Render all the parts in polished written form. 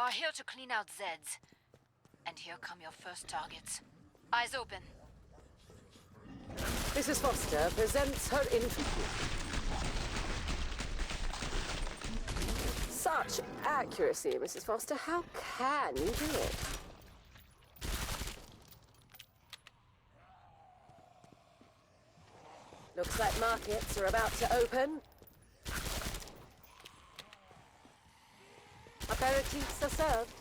are here to clean out Zeds. And here come your first targets. Eyes open. Mrs. Foster presents her infantry. Such accuracy, Mrs. Foster. How can you do it? Looks like markets are about to open. Aperitifs are served.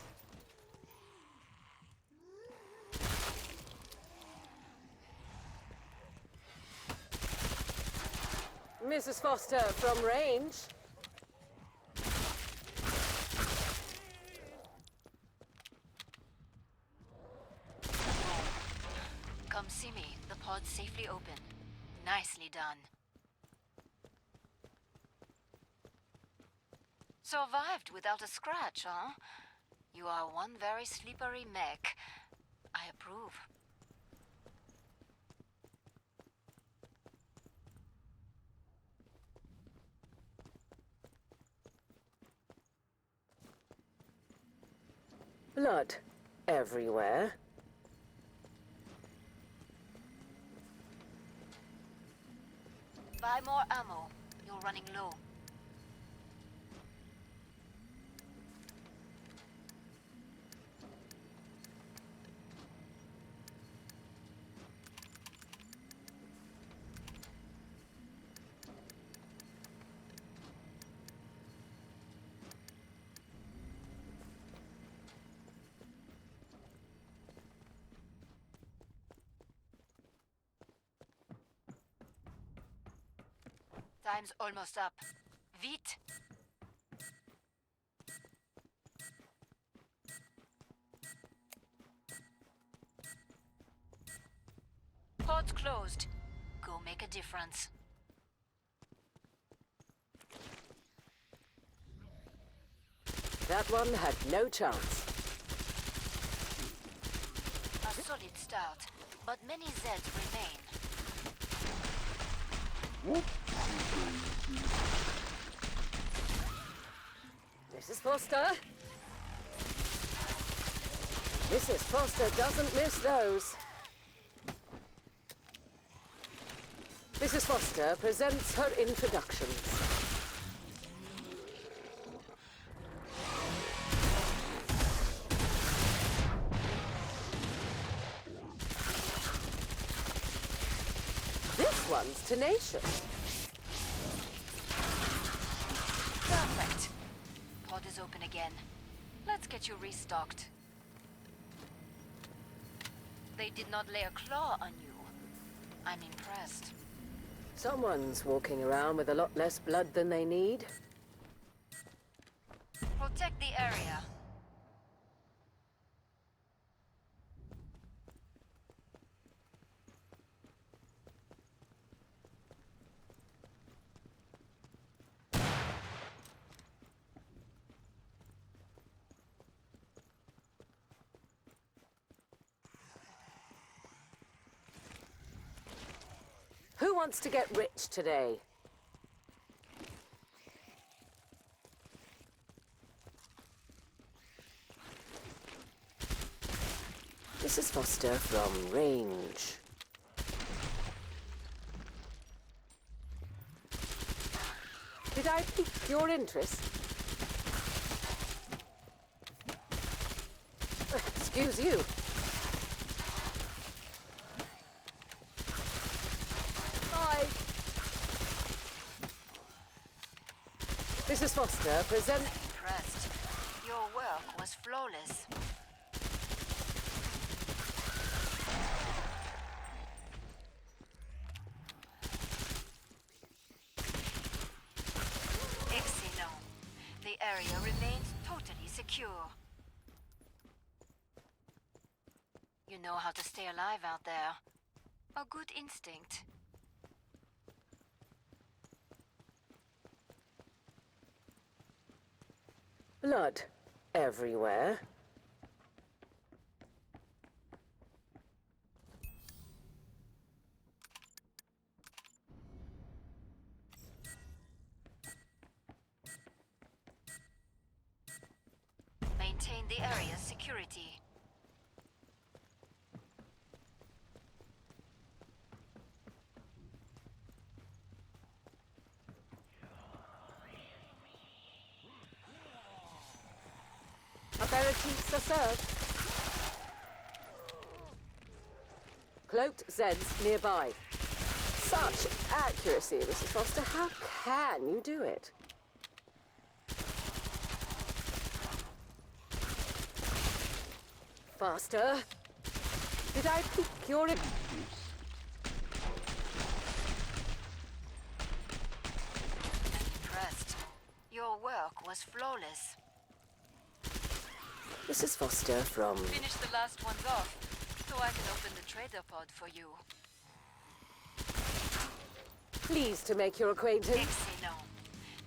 Mrs. Foster from range. Come see me. The pod's safely open. Nicely done. Survived without a scratch, huh? You are one very slippery mech. I approve. Blood everywhere. Buy more ammo. You're running low. Time's almost up. Vite! Pod's closed. Go make a difference. That one had no chance. A solid start, but many Zeds remain. Mrs. Foster? Mrs. Foster doesn't miss those. Mrs. Foster presents her introductions. This one's tenacious. Perfect. Pod is open again. Let's get you restocked. They did not lay a claw on you. I'm impressed. Someone's walking around with a lot less blood than they need. Protect the area. Who wants to get rich today? Mrs. Foster from range. Did I pique your interest? Excuse you. Mrs. Foster present. Impressed. Your work was flawless. Excellent. The area remains totally secure. You know how to stay alive out there. A good instinct. Blood everywhere. Maintain maintain the area's security. Aperitifs are served. Cloaked Zeds nearby. Such accuracy, Mrs. Foster. How can you do it? Faster. Did I pique your... Impressed. Your work was flawless. Mrs. Foster from... Finish the last ones off, so I can open the trader pod for you. Pleased to make your acquaintance. Excellent.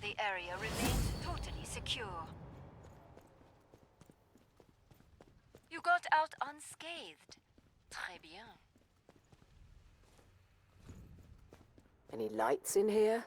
The area remains totally secure. You got out unscathed. Très bien. Any lights in here?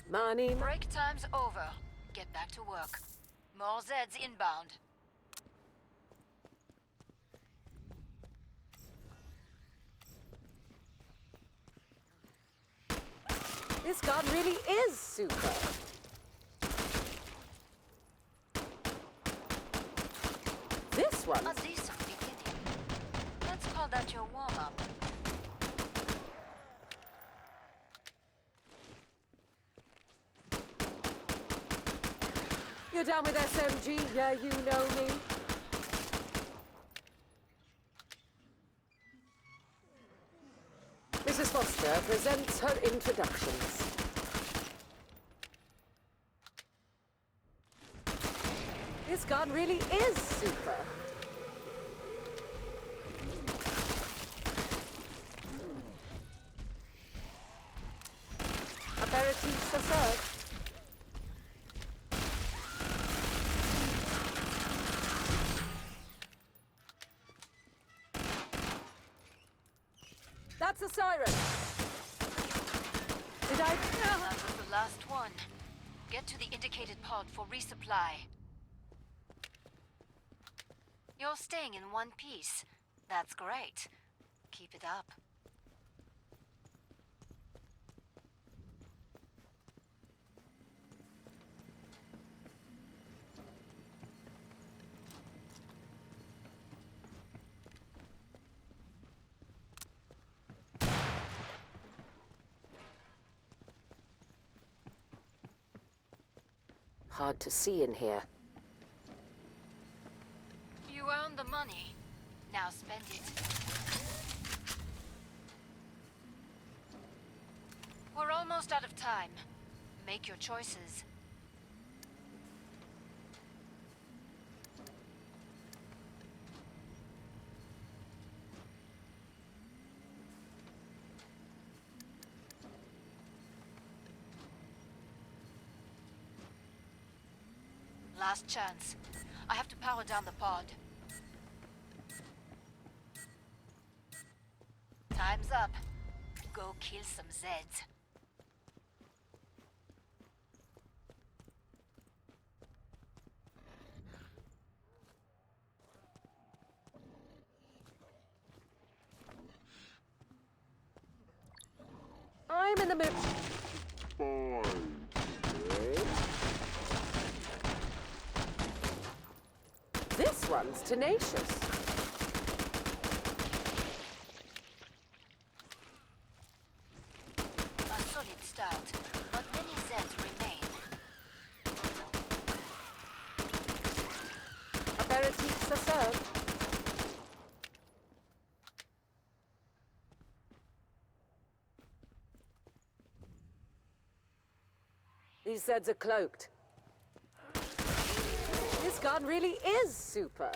Money. Break time's over. Get back to work. More Zeds inbound. This gun really is super. This one. A decent beginning. Let's call that your warm-up. You're down with SMG, yeah, you know me. Mrs. Foster presents her introductions. This gun really is super. Aperitifs are served. That's a siren. Did I... That was the last one. Get to the indicated pod for resupply. You're staying in one piece. That's great. Keep it up. Hard to see in here. You earned the money. Now spend it. We're almost out of time. Make your choices. Last chance. I have to power down the pod. Time's up. Go kill some Zeds. I'm in the mood. This one's tenacious. A solid start, but many Zeds remain. These Zeds are cloaked. This gun really is super.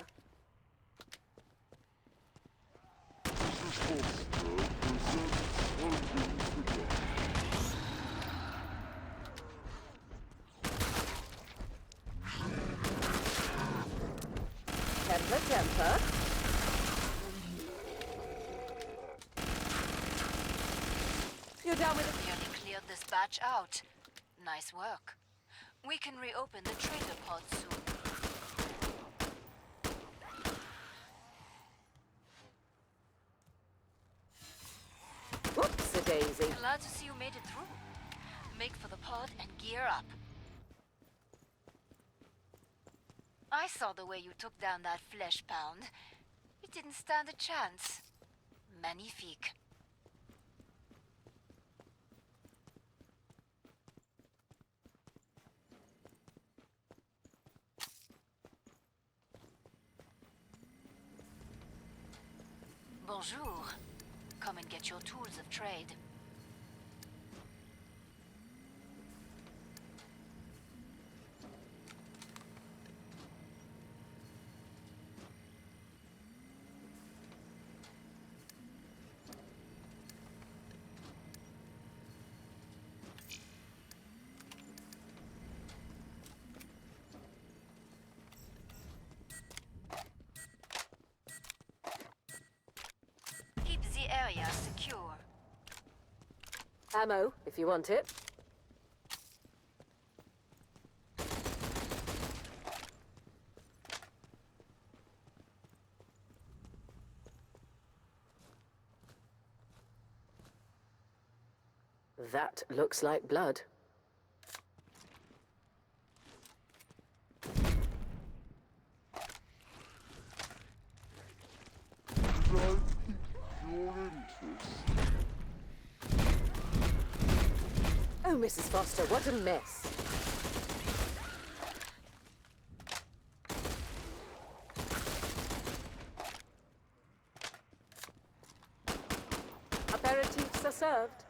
Temper, temper. You're down with it. Nearly cleared this batch out. Nice work. We can reopen the trader pod soon. Whoops-a-daisy. Glad to see you made it through. Make for the pod and gear up. I saw the way you took down that flesh pound. It didn't stand a chance. Magnifique. Bonjour. Come and get your tools of trade. Keep the area secure. Ammo, if you want it. That looks like blood. Oh, Mrs. Foster, what a mess. Aperitifs are served.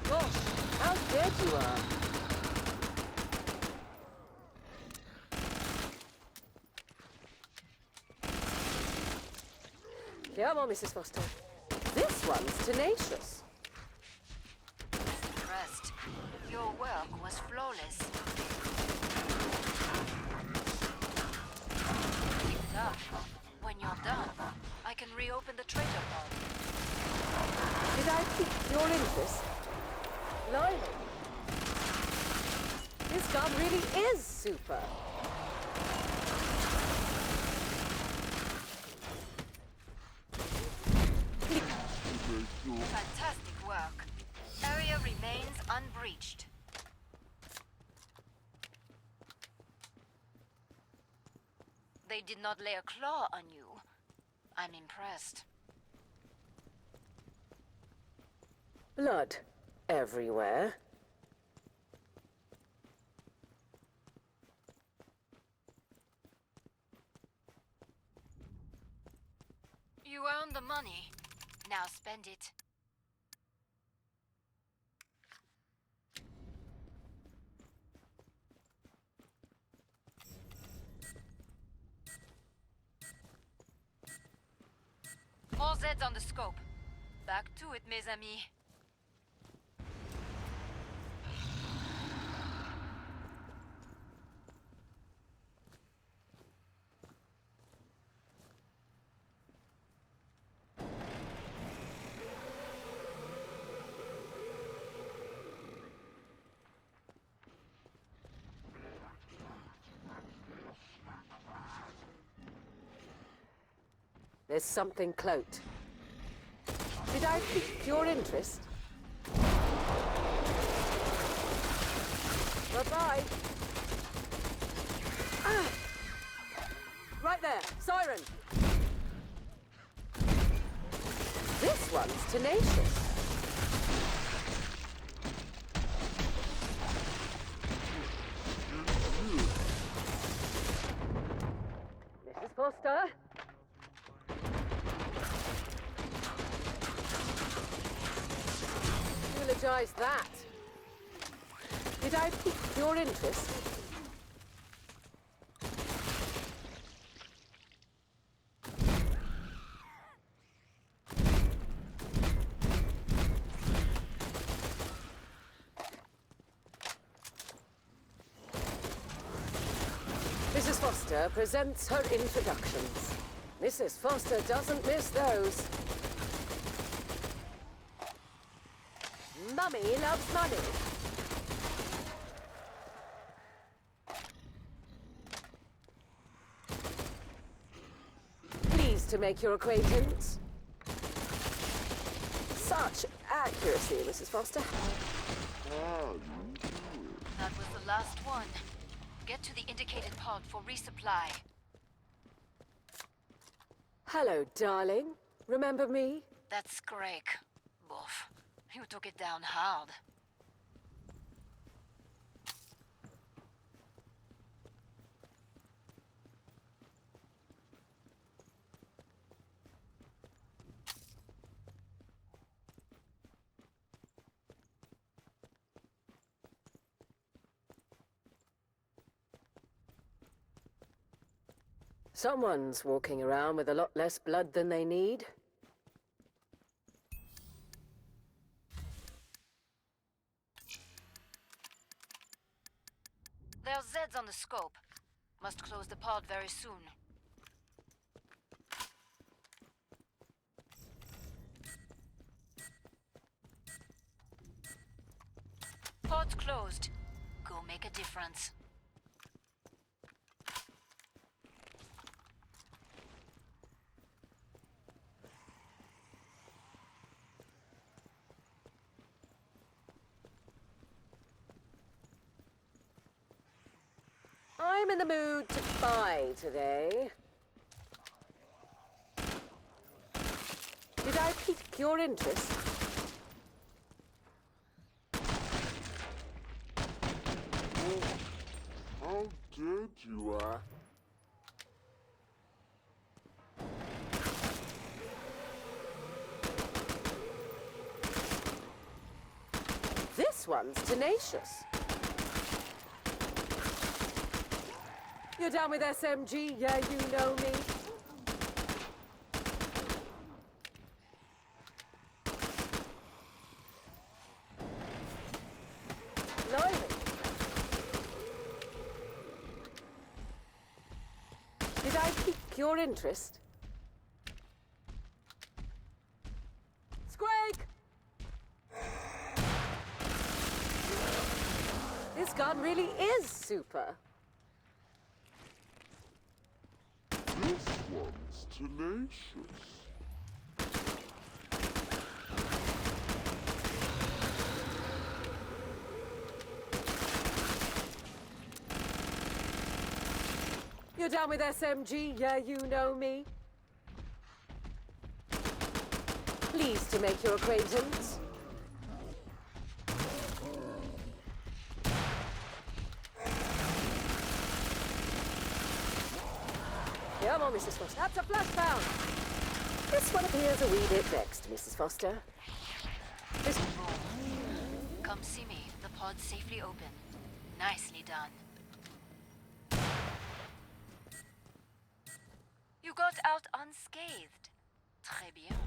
Gosh, how dead you are. Come on, Mrs. Foster. This one's tenacious. Impressed. Your work was flawless. Keep it up. When you're done, I can reopen the trader pod. Did I pique your interest? Blimey. This gun really is super. Fantastic work. Area remains unbreached. They did not lay a claw on you. I'm impressed. Blood everywhere. You earned the money. Now spend it. More Zeds on the scope. Back to it, mes amis. There's something cloaked. Did I pique your interest? Bye-bye. Ah! Right there, siren. This one's tenacious. Mrs. Foster? apologise that. Did I pique your interest? Mrs. Foster presents her introductions. Mrs. Foster doesn't miss those. Mummy loves money. Pleased to make your acquaintance. Such accuracy, Mrs. Foster. That was the last one. Get to the indicated pod for resupply. Hello, darling. Remember me? That's Greg. Boof. You took it down hard. Someone's walking around with a lot less blood than they need. There are Zeds on the scope. Must close the pod very soon. Pod's closed. Go make a difference. I'm in the mood to buy today. Did I pique your interest? How dead you are. This one's tenacious. You're down with SMG, yeah, you know me. Blimey. Did I pique your interest? Squeak! This gun really is super. This one's tenacious. You're down with SMG, yeah, you know me. Pleased to make your acquaintance. Come on, Mrs. Foster. That's a flashbound. This one appears a wee bit vexed, Mrs. Foster. This... Come see me. The pod's safely open. Nicely done. You got out unscathed. Très bien.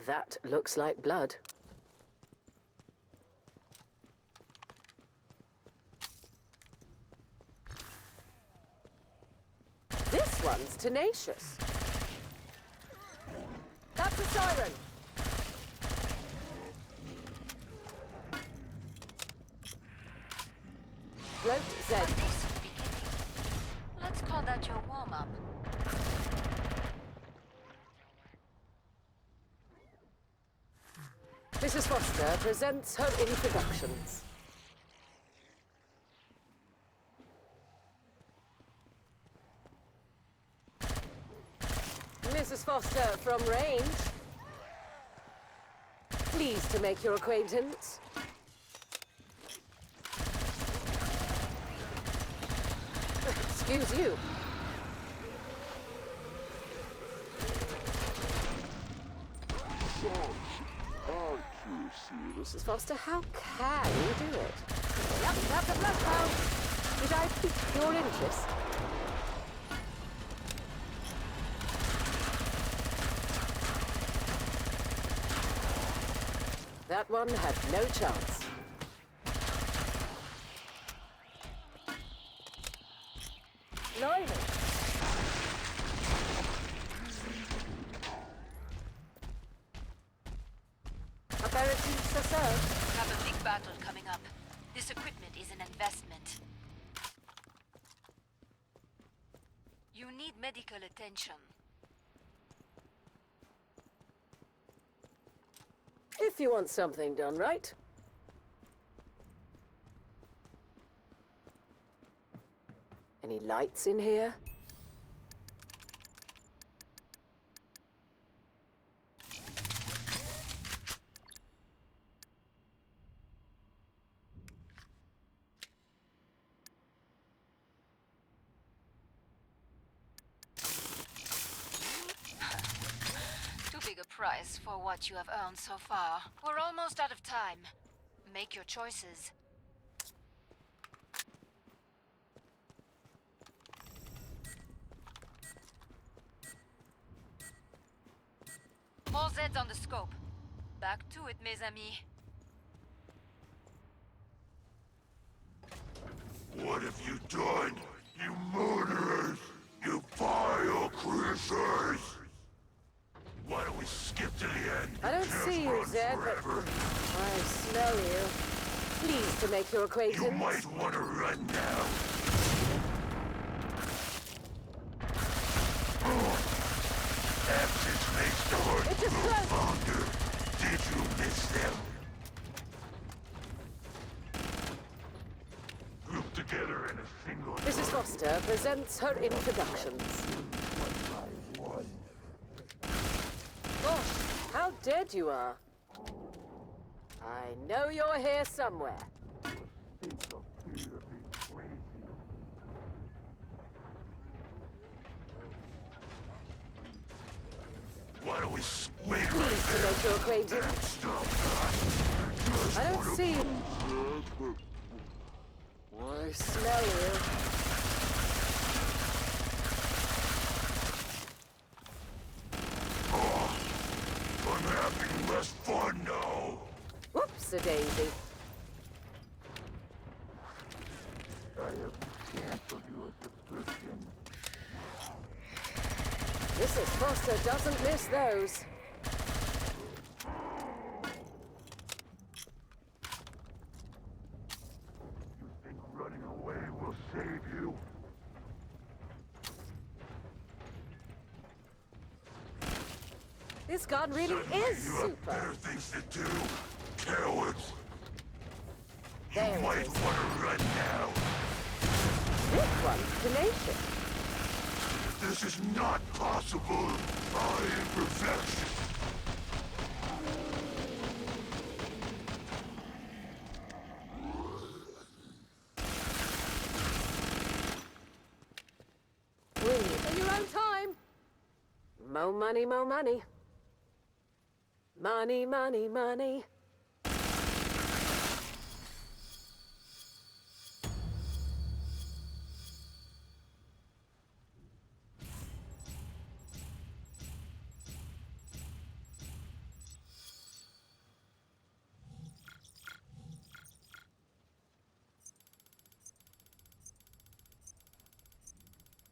That looks like blood. This one's tenacious. That's a siren. Float Z. A decent beginning. Let's call that your warm-up. Mrs. Foster presents her introductions. Mrs. Foster from range. Pleased to make your acquaintance. Excuse you. Mrs. Foster, how can you do it? Yep, that's a flash pound. Did I pique your interest? That one had no chance. Blimey. Apparently so. We have a big battle coming up. This equipment is an investment. You need medical attention. If you want something done right. Any lights in here? Too big a price for what you have earned so far. We're almost out of time. Make your choices. More Zeds on the scope. Back to it, mes amis. What have you done, you murderers? You vile creatures! Why don't we skip to the end? I don't Just see you, run Zed, but forever. I smell you. Pleased to make your acquaintance. You might want to run now. Absence makes the heart It's a grow threat. fonder. Did you miss them? Grouped together in a single... Mrs. Foster presents her introductions. Gosh, how dead you are. I know you're here somewhere. Why don't we wait right Pleased to there? make your acquaintance. Stop that. Just I don't wanna- see you. I smell you. I'm having less fun now. Whoops-a-daisy. Mrs. Foster doesn't miss those. You think running away will save you? This gun really Suddenly is you have super. better things to do, cowards. There You it might is. want to run now. This one's tenacious. This is not possible. I am perfection. Win it in your own time. Mo money, mo money. Money, money, money.